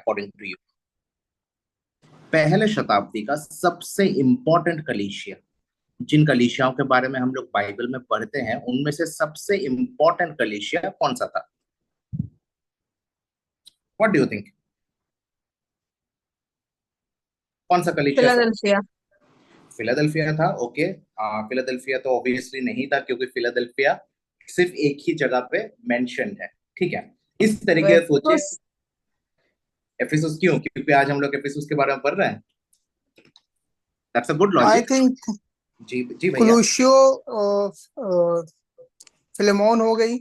According to you? पहले शताब्दी का सबसे इंपॉर्टेंट कलीसिया, जिन कलीसियाओं के बारे में हम लोग बाइबल में पढ़ते हैं, उनमें से सबसे इंपॉर्टेंट कलीसिया कौन सा था? What do you think? कौन सा कलीसिया था? फिलाडेल्फिया। फिलाडेल्फिया था। ओके। फिलाडेल्फिया तो ऑब्वियसली नहीं था, क्योंकि फिलाडेल्फिया सिर्फ एक ही जगह पे मेंशन है। ठीक है, इस तरीके से सोचिए। वेफिसुस। एफिसुस क्यों? क्योंकि आज हम लोग एफिसुस के बारे में पढ़ रहे हैं। That's a good I logic. Think जी जी भैया। कुलूशियो, फिलेमोन हो गई।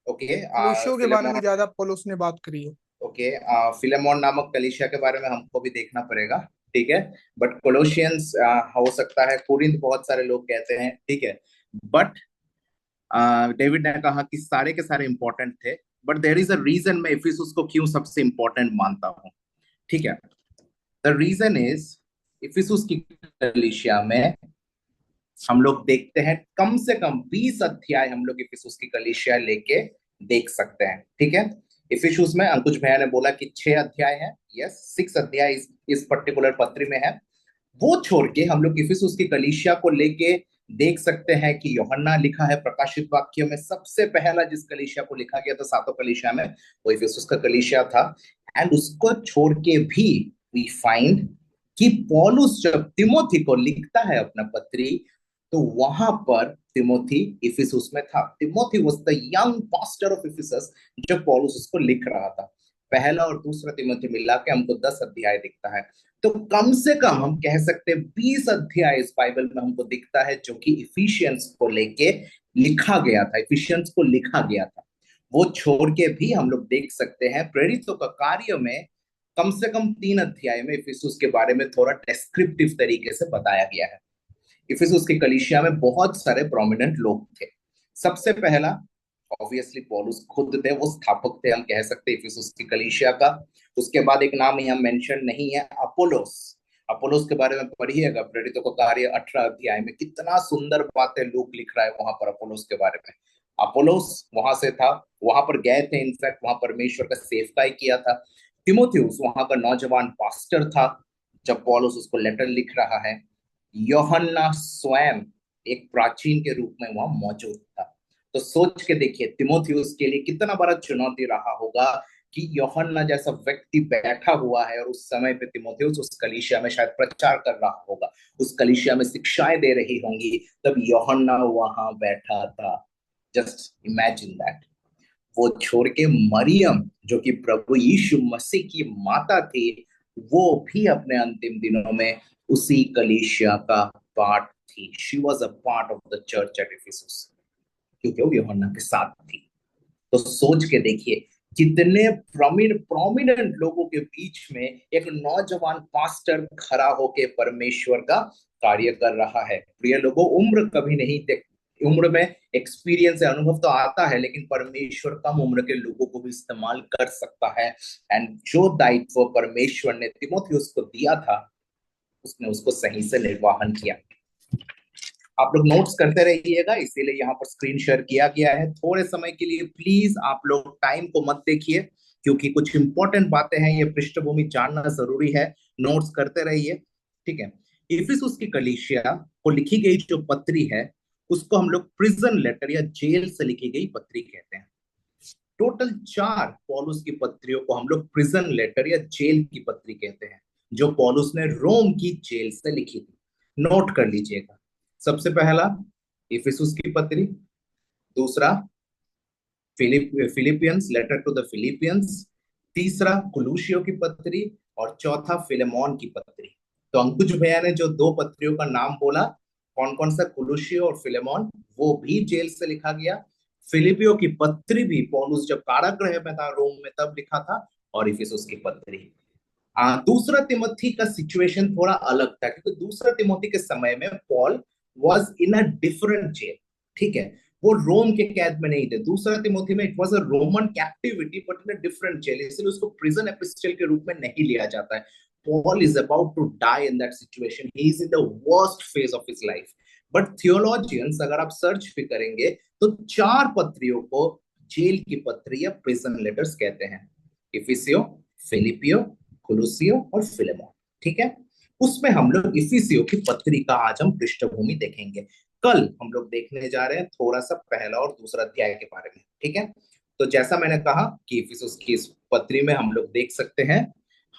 ओके। कुलूशियो के बारे में फिलेमोन। ज्यादा पौलुस ने बात करी है। ओके। फिलेमोन नामक कलीसिया के बारे में हमको भी देखना पड़ेगा। ठीक है। बट कोलोशियंस हो सकता है, कोरिंथ बहुत सारे लोग कहते हैं। ठीक है। बट डेविड ने कहा कि सारे के सारे इंपॉर्टेंट थे। But there is a reason मैं इफिसुस को क्यों सबसे इंपॉर्टेंट मानता हूँ। ठीक है। द रीजन इज, इफिसुस की कलीसिया में हम लोग देखते हैं कम से कम 20 अध्याय हम लोग इफिसुस की कलीसिया लेके देख सकते हैं। ठीक है। इफिसुस में अंकुश भैया ने बोला कि 6 अध्याय है। यस, 6 अध्याय इस पर्टिकुलर पत्री में है। वो छोड़ के हम लोग इफिसुस की कलीसिया को लेके देख सकते हैं कि यूहन्ना लिखा है प्रकाशित वाक्यों में सबसे पहला जिस कलीसिया को लिखा गया था सातों कलीसिया में, वो इफिसुस का कलीसिया था। एंड उसको छोड़ के भी वी फाइंड कि पौलुस जब तिमोथी को लिखता है अपना पत्री, तो वहां पर तिमोथी इफिसुस में था। Timothy was the young pastor of Ephesus जब पौलुस उसको लिख रहा था। पहला और दूसरा तिमोथी मिला के हमको 10 अध्याय दिखता है। तो कम से कम हम कह सकते हैं 20 अध्याय इस बाइबल में हमको दिखता है जो कि इफिशियंस को लेके लिखा गया था, इफिशियंस को लिखा गया था। वो छोड़ के भी हम लोग देख सकते हैं प्रेरितों का कार्य में कम से कम 3 अध्याय में इफिसुस के बारे में थोड़ा डिस्क्रिप्टिव तरीके से बताया गया है। इफिसुस की कलीसिया में बहुत सारे प्रोमिनेंट लोग थे। सबसे पहला ऑब्वियसली पौलुस खुद थे, वो स्थापक थे, हम कह सकते हैं इफिसुस की कलीसिया का। उसके बाद एक नाम यहाँ मेंशन नहीं है, अपोलोस। अपोलोस के बारे में पढ़िएगा प्रेरितों को कार्य 18 अध्याय में, कितना सुंदर बातें लूक लिख रहा है वहां पर अपोलोस के बारे में। अपोलोस वहां से था, वहां पर गए थे, इनफैक्ट वहां परमेश्वर का सेवकाई किया था। तिमोथियुस वहां का नौजवान पास्टर था जब पौलुस उसको लेटर लिख रहा है। यूहन्ना स्वयं एक प्राचीन के रूप में वहां मौजूद था। तो सोच के देखिए तिमोथियुस के लिए कितना बड़ा चुनौती रहा होगा कि यूहन्ना जैसा व्यक्ति बैठा हुआ है और उस समय पे तिमोथियुस उस कलीसिया में शायद प्रचार कर रहा होगा, उस कलीसिया में शिक्षाएं दे रही होंगी, तब यूहन्ना वहां बैठा था। Just imagine that. वो छोड़ के मरियम जो कि प्रभु यीशु मसीह की माता थी, वो भी अपने अंतिम दिनों में उसी कलीसिया का पार्ट थी। She was a part of the church at Ephesus, क्योंकि वो यूहन्ना के साथ थी। तो सोच के देखिए कितने प्रोमिनेंट लोगों के बीच में एक नौजवान पास्टर खड़ा होके परमेश्वर का कार्य कर रहा है। प्रिय लोगों, उम्र कभी नहीं देख, उम्र में एक्सपीरियंस है, अनुभव तो आता है, लेकिन परमेश्वर कम उम्र के लोगों को भी इस्तेमाल कर सकता है। एंड जो दायित्व परमेश्वर ने तिमोथियुस को दिया था, उसने उसको सही से निर्वाहन किया। आप लोग नोट्स करते रहिएगा, इसीलिए यहाँ पर स्क्रीन शेयर किया गया है। थोड़े समय के लिए प्लीज आप लोग टाइम को मत देखिए, क्योंकि कुछ इंपॉर्टेंट बातें हैं, ये पृष्ठभूमि जानना जरूरी है। नोट्स करते रहिए। ठीक है। इफिसुस की कलीसिया को लिखी गई जो पत्री है, उसको हम लोग प्रिजन लेटर या जेल से लिखी गई पत्री कहते हैं। टोटल 4 पौलुस की पत्रियों को हम लोग प्रिजन लेटर या जेल की पत्री कहते हैं, जो पौलुस ने रोम की जेल से लिखी थी। नोट कर लीजिएगा। सबसे पहला इफिसुस की पत्री, दूसरा Philippians, letter to the Philippians, तीसरा कुलूशियो की पत्री, और चौथा फिलेमोन की पत्री। तो अंकुश भैया ने जो 2 पत्रियों का नाम बोला, कौन कौन सा, कुलूशियो और फिलेमोन, वो भी जेल से लिखा गया। फिलिपियो की पत्री भी पौलुस जब कारागृह में था रोम में तब लिखा था। और इफिसुस की पत्री, दूसरा तिमोथी का सिचुएशन थोड़ा अलग था, क्योंकि दूसरा तिमोथी के समय में Paul was in a different jail. ठीक है। वो रोम के कैद में नहीं थे। दूसरा तिमोथी में it was a Roman captivity but in a different jail, इसलिए उसको प्रिजन एपिस्टल के रूप में नहीं लिया जाता है। Paul is about to die in that situation, he is in the worst phase of his life. But theologians अगर आप सर्च भी करेंगे तो 4 पत्रियों को जेल की पत्री या प्रिजन लेटर्स कहते हैं। इफिसियो, फिलिपियो, कुलुसियो और फिलेमोन। ठीक है, उसमें हम लोग इफिसियो की पत्री का आज हम पृष्ठभूमि देखेंगे। कल हम लोग देखने जा रहे हैं थोड़ा सा पहला और दूसरा अध्याय के बारे में। ठीक है, तो जैसा मैंने कहा कि इफिसुस की इस पत्री में हम लोग देख सकते हैं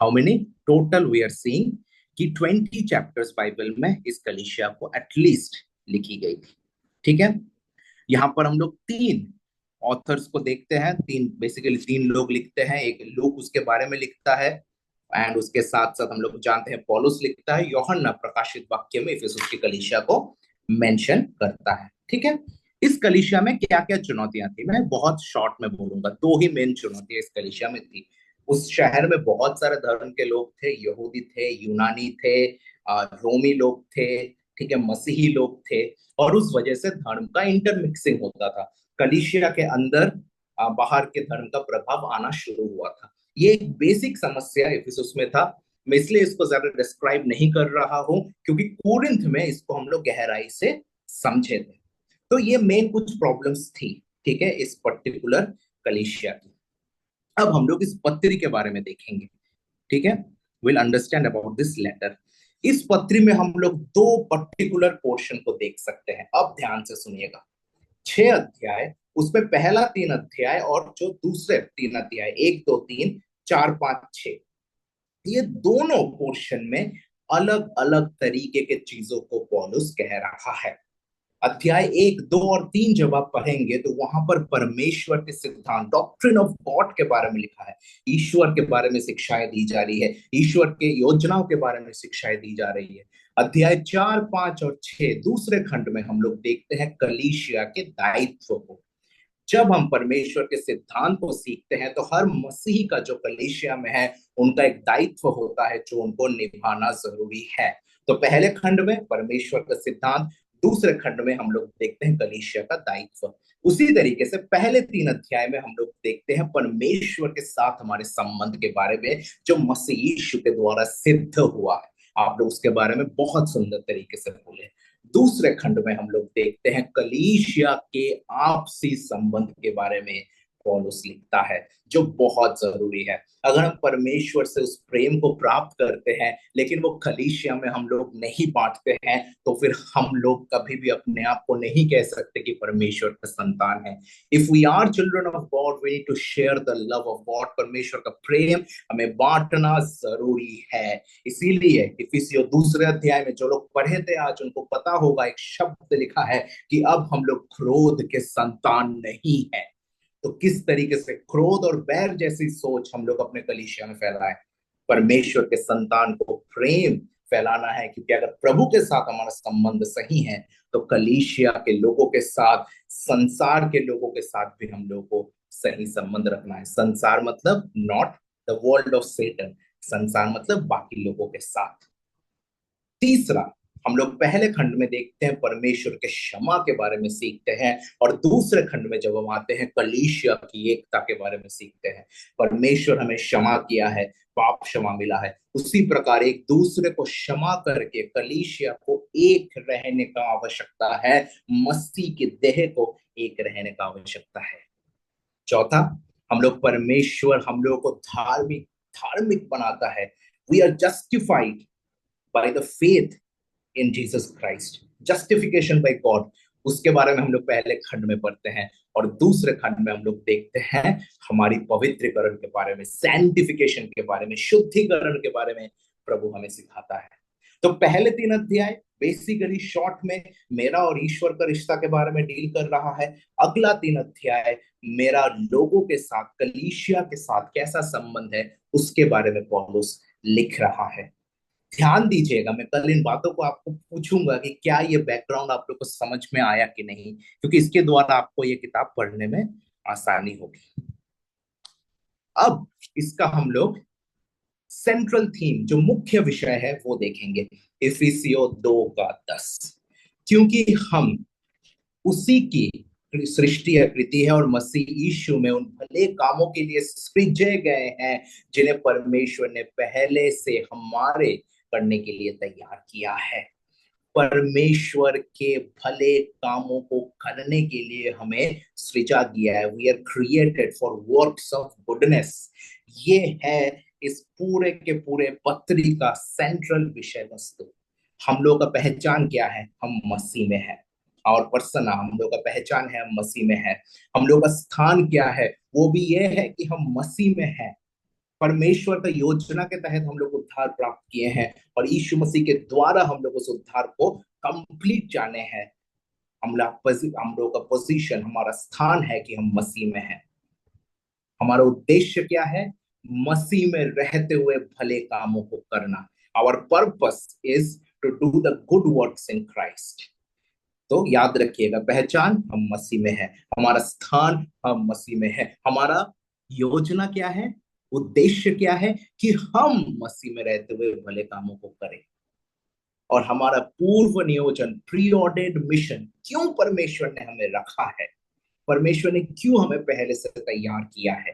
how many total we are seeing कि 20 चैप्टर्स बाइबल में इस कलीसिया को एटलीस्ट लिखी गई थी। ठीक है, यहाँ पर हम लोग तीन ऑथर्स को देखते हैं, तीन बेसिकली तीन लोग लिखते हैं। एक लूक उसके बारे में लिखता है, एंड उसके साथ साथ हम लोग जानते हैं पौलुस लिखता है, यूहन्ना प्रकाशित वाक्य में इफिसुस की कलीसिया को मेंशन करता है। ठीक है, इस कलीसिया में क्या क्या चुनौतियां थी मैं बहुत शॉर्ट में बोलूंगा। दो ही मेन चुनौतियां इस कलीसिया में थी। उस शहर में बहुत सारे धर्म के लोग थे, यहूदी थे, यूनानी थे, रोमी लोग थे, ठीक है, मसीही लोग थे, और उस वजह से धर्म का इंटरमिक्सिंग होता था। कलीसिया के अंदर बाहर के धर्म का प्रभाव आना शुरू हुआ था। ये एक बेसिक समस्या इफिसुस में था। मैं इसलिए इसको ज्यादा डिस्क्राइब नहीं कर रहा हूं क्योंकि कोरिंथ में इसको हम लोग गहराई से समझे थे। तो ये मेन कुछ प्रॉब्लम्स थी, ठीक है, इस पर्टिकुलर कलीसिया की। अब हम लोग इस पत्री के बारे में देखेंगे। ठीक है, will understand about this letter. इस पत्री में हम लोग दो पर्टिकुलर पोर्शन को देख सकते हैं। अब ध्यान से सुनिएगा। 6 अध्याय, उसमें पहला 3 अध्याय और जो दूसरे 3 अध्याय, 1, 2, 3, 4, 5, 6, ये दोनों पोर्शन में अलग अलग तरीके के चीजों को पौलुस कह रहा है। अध्याय 1, 2 और 3 जब आप पढ़ेंगे तो वहां पर परमेश्वर के सिद्धांत, डॉक्ट्रिन ऑफ गॉड के बारे में लिखा है। ईश्वर के बारे में शिक्षाएं दी जा रही है, ईश्वर के योजनाओं के बारे में शिक्षाएं दी जा रही है। अध्याय 4, 5 और 6 दूसरे खंड में हम लोग देखते हैं कलीसिया के दायित्व को। जब हम परमेश्वर के सिद्धांत को सीखते हैं तो हर मसीही का जो कलीसिया में है उनका एक दायित्व होता है जो उनको निभाना जरूरी है। तो पहले खंड में परमेश्वर का सिद्धांत, दूसरे खंड में हम लोग देखते हैं कलीसिया का दायित्व। उसी तरीके से पहले 3 अध्याय में हम लोग देखते हैं परमेश्वर के साथ हमारे संबंध के बारे में जो मसीह यीशु के द्वारा सिद्ध हुआ है। आप लोग उसके बारे में बहुत सुंदर तरीके से बोले। दूसरे खंड में हम लोग देखते हैं कलीसिया के आपसी संबंध के बारे में पौलुस लिखता है जो बहुत जरूरी है। अगर हम परमेश्वर से उस प्रेम को प्राप्त करते हैं लेकिन वो कलीसिया में हम लोग नहीं बांटते हैं तो फिर हम लोग कभी भी अपने आप को नहीं कह सकते कि परमेश्वर का संतान है। If we are children of God we need to share the love of God. परमेश्वर का प्रेम हमें बांटना जरूरी है। इसीलिए इफिसियो दूसरे अध्याय में जो लोग पढ़े थे आज उनको पता होगा, एक शब्द लिखा है कि अब हम लोग क्रोध के संतान नहीं है। तो किस तरीके से क्रोध और बैर जैसी सोच हम लोग अपने कलीसिया में फैलाएं। परमेश्वर के संतान को प्रेम फैलाना है, क्योंकि अगर प्रभु के साथ हमारा संबंध सही है तो कलीसिया के लोगों के साथ, संसार के लोगों के साथ भी हम लोगों को सही संबंध रखना है। संसार मतलब not the world of Satan, संसार मतलब बाकी लोगों के साथ। तीसरा, हम लोग पहले खंड में देखते हैं परमेश्वर के क्षमा के बारे में सीखते हैं, और दूसरे खंड में जब हम आते हैं कलीसिया की एकता के बारे में सीखते हैं। परमेश्वर हमें क्षमा किया है, पाप क्षमा मिला है, उसी प्रकार एक दूसरे को क्षमा करके कलीसिया को एक रहने का आवश्यकता है, मसीह के देह को एक रहने का आवश्यकता है। चौथा, हम लोग परमेश्वर हम लोगों को धार्मिक धार्मिक बनाता है। We are justified by the faith in Jesus Christ, justification by God, उसके बारे में हम लोग पहले खंड में पढ़ते हैं। और दूसरे खंड में हम लोग देखते हैं हमारी पवित्रीकरण के बारे में, सैंक्टिफिकेशन के बारे में, शुद्धिकरण के बारे में प्रभु हमें सिखाता है। तो पहले 3 अध्याय बेसिकली शॉर्ट में मेरा और ईश्वर का रिश्ता के बारे में डील कर रहा है। अगला 3 अध्याय मेरा लोगों के साथ, कलीसिया के साथ कैसा संबंध है उसके बारे में पौलुस लिख रहा है। ध्यान दीजिएगा, मैं कल इन बातों को आपको पूछूंगा कि क्या ये बैकग्राउंड आप लोग को समझ में आया कि नहीं, क्योंकि इसके द्वारा आपको ये किताब पढ़ने में आसानी होगी। अब इसका हम लोग सेंट्रल थीम, जो मुख्य विषय है, वो देखेंगे। इफिसियो 2 का 10, क्योंकि हम उसी की सृष्टि आकृति है और मसीह यीशु में उन भले कामों के लिए सृजे गए हैं जिन्हें परमेश्वर ने पहले से हमारे करने के लिए तैयार किया है। परमेश्वर के भले कामों को करने के लिए हमें सृजा गया है। We are created for works of goodness. ये है इस पूरे के पूरे पत्री का सेंट्रल विषय वस्तु। हम लोग का पहचान क्या है? हम मसीह में है। और पर्सना हम लोग का पहचान है, हम मसीह में है। हम लोग का स्थान क्या है? वो भी ये है कि हम मसीह में है। परमेश्वर का योजना के तहत हम लोग उद्धार प्राप्त किए हैं, और यीशु मसीह के द्वारा हम लोग उस उद्धार को कंप्लीट जाने हैं। हम लोग का पोजीशन, हमारा स्थान है कि हम मसीह में हैं। हमारा उद्देश्य क्या है? मसीह में रहते हुए भले कामों को करना। Our purpose is to do the good works in Christ. तो याद रखिएगा, पहचान हम मसीह में है, हमारा स्थान हम मसीह में है, हमारा योजना क्या है, उद्देश्य क्या है कि हम मसीह में रहते हुए भले कामों को करें। और हमारा पूर्व नियोजन, प्री ऑर्डेंड मिशन, क्यों परमेश्वर ने हमें रखा है, परमेश्वर ने क्यों हमें पहले से तैयार किया है,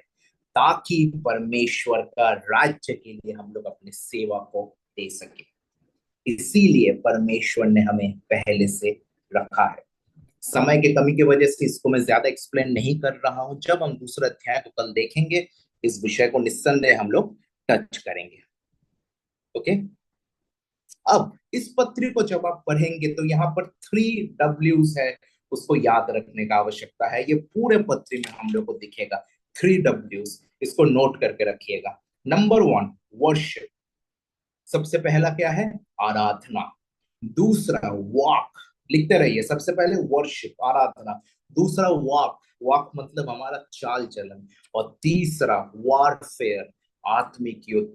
ताकि परमेश्वर का राज्य के लिए हम लोग अपनी सेवा को दे सके। इसीलिए परमेश्वर ने हमें पहले से रखा है। समय की कमी की वजह से इसको मैं ज्यादा एक्सप्लेन नहीं कर रहा हूं। जब हम दूसरा अध्याय को कल देखेंगे, इस विषय को निस्संदेह हम लोग टच करेंगे। ओके। अब इस पत्री को जब आप पढ़ेंगे तो यहाँ पर 3 W's है, उसको याद रखने का आवश्यकता है। ये पूरे पत्री में हम लोग को दिखेगा 3 W's, इसको नोट करके रखिएगा। Number 1, worship. सबसे पहला क्या है? आराधना। दूसरा वॉक, लिखते रहिए। सबसे पहले वर्शिप, आराधना। दूसरा वॉक, वॉक मतलब हमारा चाल चलन। और तीसरा वॉरफेयर, आत्मिक युद्ध।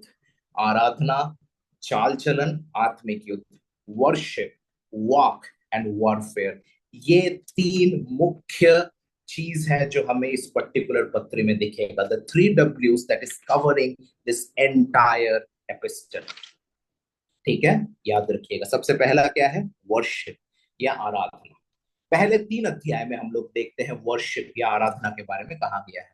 आराधना, चाल चलन, आत्मिक युद्ध। Worship, walk and warfare. ये 3 मुख्य चीज है जो हमें इस पर्टिकुलर पत्र में दिखेगा। The 3 W's that is covering this entire epistle. ठीक है, याद रखिएगा। सबसे पहला क्या है? वर्शिप या आराधना। पहले 3 अध्याय में हम लोग देखते हैं वर्शिप या आराधना के बारे में कहा गया है।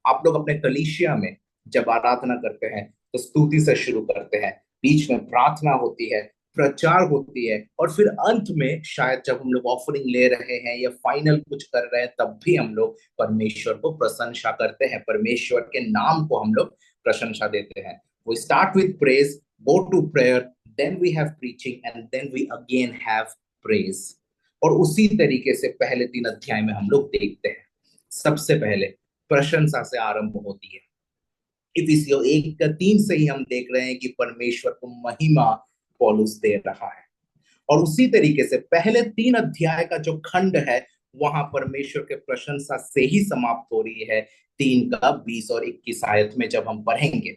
आप लोग अपने कलीसिया में जब आराधना करते हैं तो स्तुति से शुरू करते हैं, बीच में प्रार्थना होती है, प्रचार होती है, और फिर अंत में शायद जब हम लोग ऑफरिंग ले रहे हैं या फाइनल कुछ कर रहे हैं तब भी हम लोग परमेश्वर को प्रशंसा करते हैं, परमेश्वर के नाम को हम लोग प्रशंसा देते हैं। We start with praise, go to prayer, then we have preaching, and then we again have praise। और उसी तरीके से पहले 3 अध्याय में हम लोग देखते हैं। सबसे पहले प्रशंसा से आरंभ होती है। इफिसियों 1:3 से ही हम देख रहे हैं कि परमेश्वर को महिमा पौलुस दे रहा है। और उसी तरीके से पहले 3 अध्याय का जो खंड है वहां परमेश्वर के प्रशंसा से ही समाप्त हो रही है। 3 का 20 और 21 आयत में जब हम पढ़ेंगे,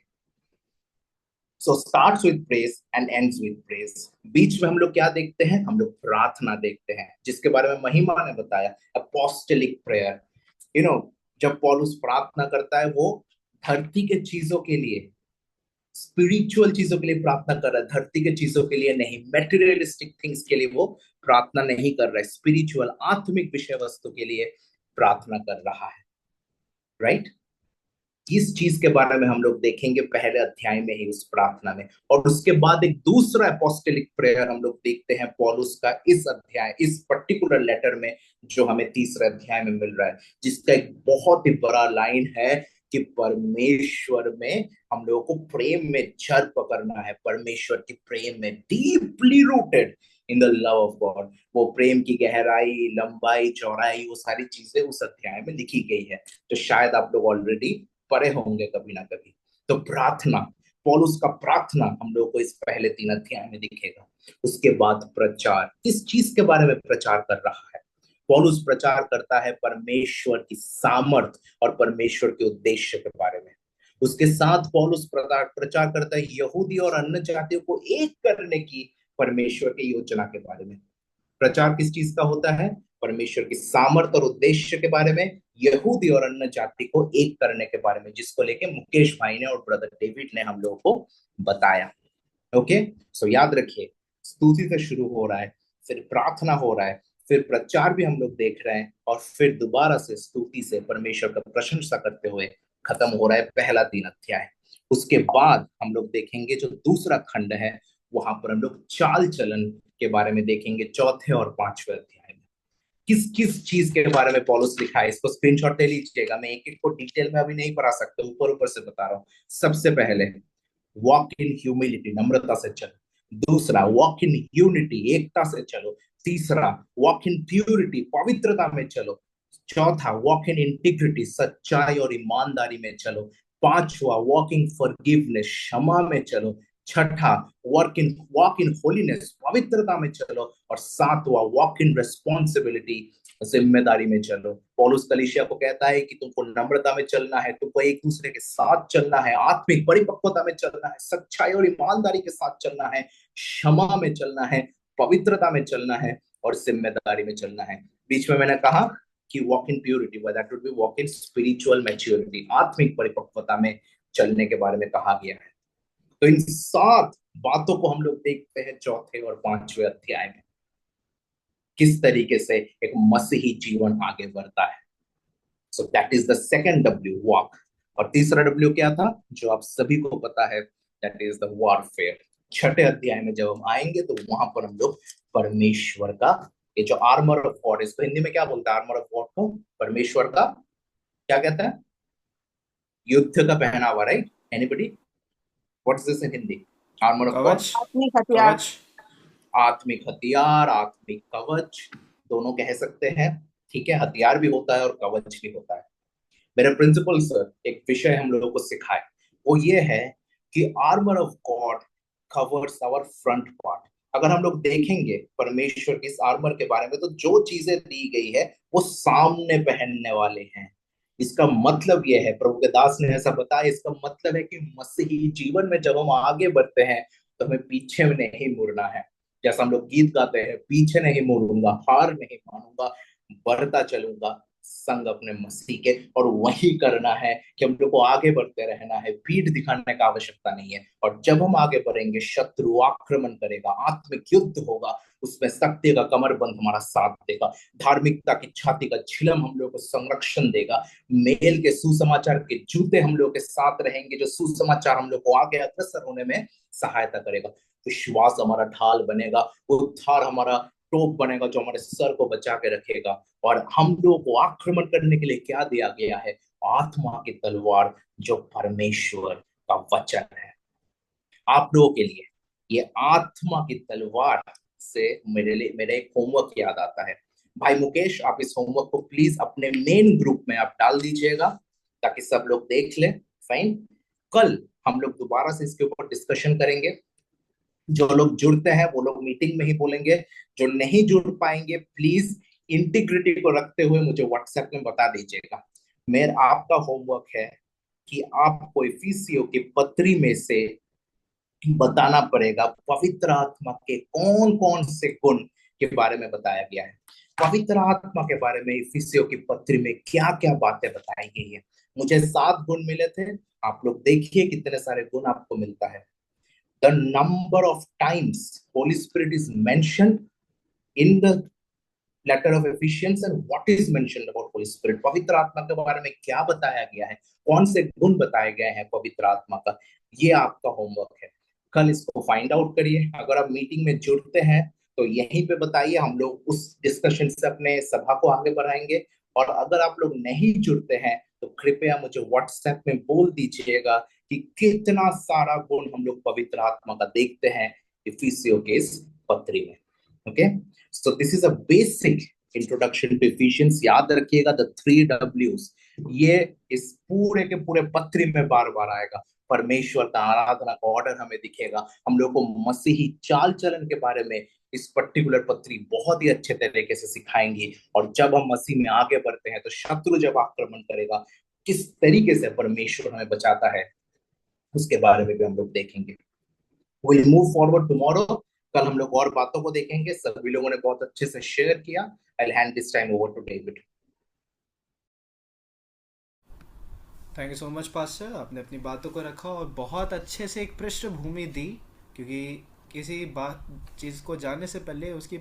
so starts with praise and ends with praise. बीच में हम लोग क्या देखते हैं? हम लोग प्रार्थना देखते हैं, जिसके बारे में महिमा ने बताया, अपोस्टलिक प्रेयर। यू नो, जब पौलुस प्रार्थना करता है वो धरती के चीजों के लिए, स्पिरिचुअल चीजों के लिए प्रार्थना कर रहा है, धरती के चीजों के लिए नहीं, मेटेरियलिस्टिक थिंग्स के लिए वो प्रार्थना नहीं कर रहा है, स्पिरिचुअल आत्मिक विषय वस्तु के लिए प्रार्थना कर रहा है। राइट? इस चीज के बारे में हम लोग देखेंगे पहले अध्याय में ही, उस प्रार्थना में। और उसके बाद एक दूसरा अपोस्टलिक प्रेयर हम लोग देखते हैं पौलुस का इस अध्याय, इस पर्टिकुलर लेटर में, जो हमें तीसरे अध्याय में मिल रहा है, जिसका एक बहुत ही बड़ा लाइन है कि परमेश्वर में हम लोगों को प्रेम में जड़ पकड़ना है, परमेश्वर के प्रेम में, deeply rooted in the love of God. वो प्रेम की गहराई, लंबाई, चौड़ाई, वो सारी चीजें उस अध्याय में लिखी गई है, तो शायद आप लोग ऑलरेडी पढ़े होंगे कभी ना कभी। तो प्रार्थना, पौलुस का प्रार्थना हम लोग को इस पहले 3 अध्याय में दिखेगा। उसके बाद प्रचार, किस चीज के बारे में प्रचार कर रहा है? पौलुस प्रचार करता है परमेश्वर की सामर्थ और परमेश्वर के उद्देश्य के बारे में। उसके साथ पौलुस प्रचार करता है यहूदी और अन्य जातियों को एक करने की परमेश्वर की योजना के बारे में। प्रचार किस चीज का होता है? परमेश्वर की सामर्थ और उद्देश्य के बारे में, यहूदी और अन्य जाति को एक करने के बारे में, जिसको लेके मुकेश भाई ने और ब्रदर डेविड ने हम लोगों को बताया। ओके, सो याद रखिए, स्तुति से शुरू हो रहा है, फिर प्रार्थना हो रहा है, फिर प्रचार भी हम लोग देख रहे हैं, और फिर दोबारा से स्तुति से परमेश्वर का प्रशंसा करते हुए खत्म हो रहा है पहला 3 अध्याय। उसके बाद हम लोग देखेंगे जो दूसरा खंड है, वहां पर हम लोग चाल चलन के बारे में देखेंगे, चौथे और 5वें अध्याय में। किस किस चीज के बारे में पॉलुस लिखा है, इसको स्क्रीनशॉट ले लीजिएगा। मैं एक एक को डिटेल में अभी नहीं पढ़ा सकता, ऊपर ऊपर से बता रहा हूँ। सबसे पहले वॉक इन ह्यूमिलिटी, नम्रता से चलो। दूसरा वॉक इन यूनिटी, एकता से चलो। तीसरा वॉक इन प्यूरिटी, पवित्रता में चलो। चौथा वॉक इन इंटीग्रिटी, सच्चाई और ईमानदारी में चलो। पांचवा वॉक इन फॉरगिवनेस, क्षमा में चलो। छठा वॉक इन होलीनेस, पवित्रता में चलो। और सातवां वॉक इन रिस्पॉन्सिबिलिटी, जिम्मेदारी में चलो। पौलुस कलीसिया को कहता है कि तुमको नम्रता में चलना है, तुमको एक दूसरे के साथ चलना है, आत्मिक परिपक्वता में चलना है, सच्चाई और ईमानदारी के साथ चलना है, क्षमा में चलना है, पवित्रता में चलना है और जिम्मेदारी में चलना है। बीच में मैंने कहा कि walk in purity, that would be walk in spiritual maturity, आत्मिक परिपक्वता में चलने के बारे में कहा गया है। तो इन 7 बातों को हम लोग देखते हैं चौथे और 5वें अध्याय में, किस तरीके से एक मसीही जीवन आगे बढ़ता है। So that is the second W, walk. और तीसरा डब्ल्यू क्या था, जो आप सभी को पता है, दैट इज द वॉरफेयर। छठे अध्याय में जब हम आएंगे तो वहां पर हम लोग परमेश्वर का, ये जो आर्मर ऑफ गॉड, इसको हिंदी में क्या बोलते हैं, आर्मर ऑफ गॉड को परमेश्वर का क्या कहते हैं, युद्ध का पहनावा, right? Anybody, what is this in Hindi? Armour of God, कवच। आत्मिक हथियार। कवच। आत्मिक हथियार, आत्मिक कवच, दोनों कह सकते हैं। ठीक है, हथियार भी होता है और कवच भी होता है। मेरे प्रिंसिपल सर एक विषय हम लोगों को सिखाए, वो ये है कि armour of God covers our front part. अगर हम लोग देखेंगे परमेश्वर की इस आर्मर के बारे में, तो जो चीजें दी गई है वो सामने पहनने वाले हैं। इसका मतलब यह है, प्रभु के दास ने ऐसा बताया, इसका मतलब है कि मसीही जीवन में जब हम आगे बढ़ते हैं तो हमें पीछे में नहीं मुड़ना है। जैसा हम लोग गीत गाते हैं, पीछे नहीं मुड़ूंगा, हार नहीं मानूंगा, बढ़ता चलूंगा संग अपने मसीह के। और वही करना है कि हम लोग को आगे बढ़ते रहना है, पीठ दिखाने का आवश्यकता नहीं है। और जब हम आगे बढ़ेंगे, शत्रु आक्रमण करेगा, आत्मिक युद्ध होगा, उसमें सत्य का कमरबंद हमारा साथ देगा, धार्मिकता की छाती का छिलम हम लोग को संरक्षण देगा, मेल के सुसमाचार के जूते हम लोग के साथ रहेंगे, जो सुसमाचार हम लोग को आगे अग्रसर होने में सहायता करेगा। विश्वास हमारा ढाल बनेगा, उद्धार हमारा टोप बनेगा जो हमारे सर को बचा के रखेगा। और हम लोगों को आक्रमण करने के लिए क्या दिया गया है, आत्मा की तलवार, जो परमेश्वर का वचन है। आप लोगों के लिए ये आत्मा की तलवार से मेरे एक होमवर्क याद आता है। भाई मुकेश, आप इस होमवर्क को प्लीज अपने मेन ग्रुप में आप डाल दीजिएगा ताकि सब लोग देख लें। फाइन, कल हम लोग दोबारा से इसके ऊपर डिस्कशन करेंगे। जो लोग जुड़ते हैं वो लोग मीटिंग में ही बोलेंगे, जो नहीं जुड़ पाएंगे प्लीज इंटीग्रिटी को रखते हुए मुझे व्हाट्सएप में बता दीजिएगा। मेरा आपका होमवर्क है कि आपको इफिसियों की पत्री में से बताना पड़ेगा पवित्र आत्मा के कौन कौन से गुण के बारे में बताया गया है। पवित्र आत्मा के बारे में इफिसियों की पत्री में क्या क्या बातें बताई गई है। मुझे 7 गुण मिले थे, आप लोग देखिए कितने सारे गुण आपको मिलता है। The number of times Holy Spirit is mentioned in the letter of Ephesians and what is mentioned about Holy Spirit, पवित्र आत्मा के बारे में क्या बताया गया है, कौन से गुण बताए गए हैं पवित्र आत्मा का, ये आपका होमवर्क है। कल इसको फाइंड आउट करिए। अगर आप मीटिंग में जुड़ते हैं तो यहीं पे बताइए, हम लोग उस डिस्कशन से अपने सभा को आगे बढ़ाएंगे। और अगर आप लोग नहीं जुड़ते हैं तो कृपया मुझे व्हाट्सएप में बोल दीजिएगा कि कितना सारा गुण हम लोग पवित्र आत्मा का देखते हैं इफिसियों के इस पत्री में। Okay, so this is a basic introduction to Ephesians. याद रखिएगा द 3 W's, ये इस पूरे के पूरे पत्री में बार बार आएगा। परमेश्वर का आराधना का ऑर्डर हमें दिखेगा। हम लोग को मसीही चाल चलन के बारे में इस पर्टिकुलर पत्री बहुत ही अच्छे तरीके से सिखाएंगी। और जब हम मसीह में आगे बढ़ते हैं तो शत्रु जब आक्रमण करेगा, किस तरीके से परमेश्वर हमें बचाता है, उसके बारे में भी हम लोग देखेंगे। We'll move forward tomorrow। कल हम लोग और बातों को देखेंगे। सभी लोगों ने बहुत अच्छे से शेयर किया। I'll hand this time over to David। Thank you so much pastor, आपने अपनी बातों को रखा और बहुत अच्छे से एक पृष्ठभूमि दी, क्योंकि किसी बात चीज़ को जानने से पहले उसकी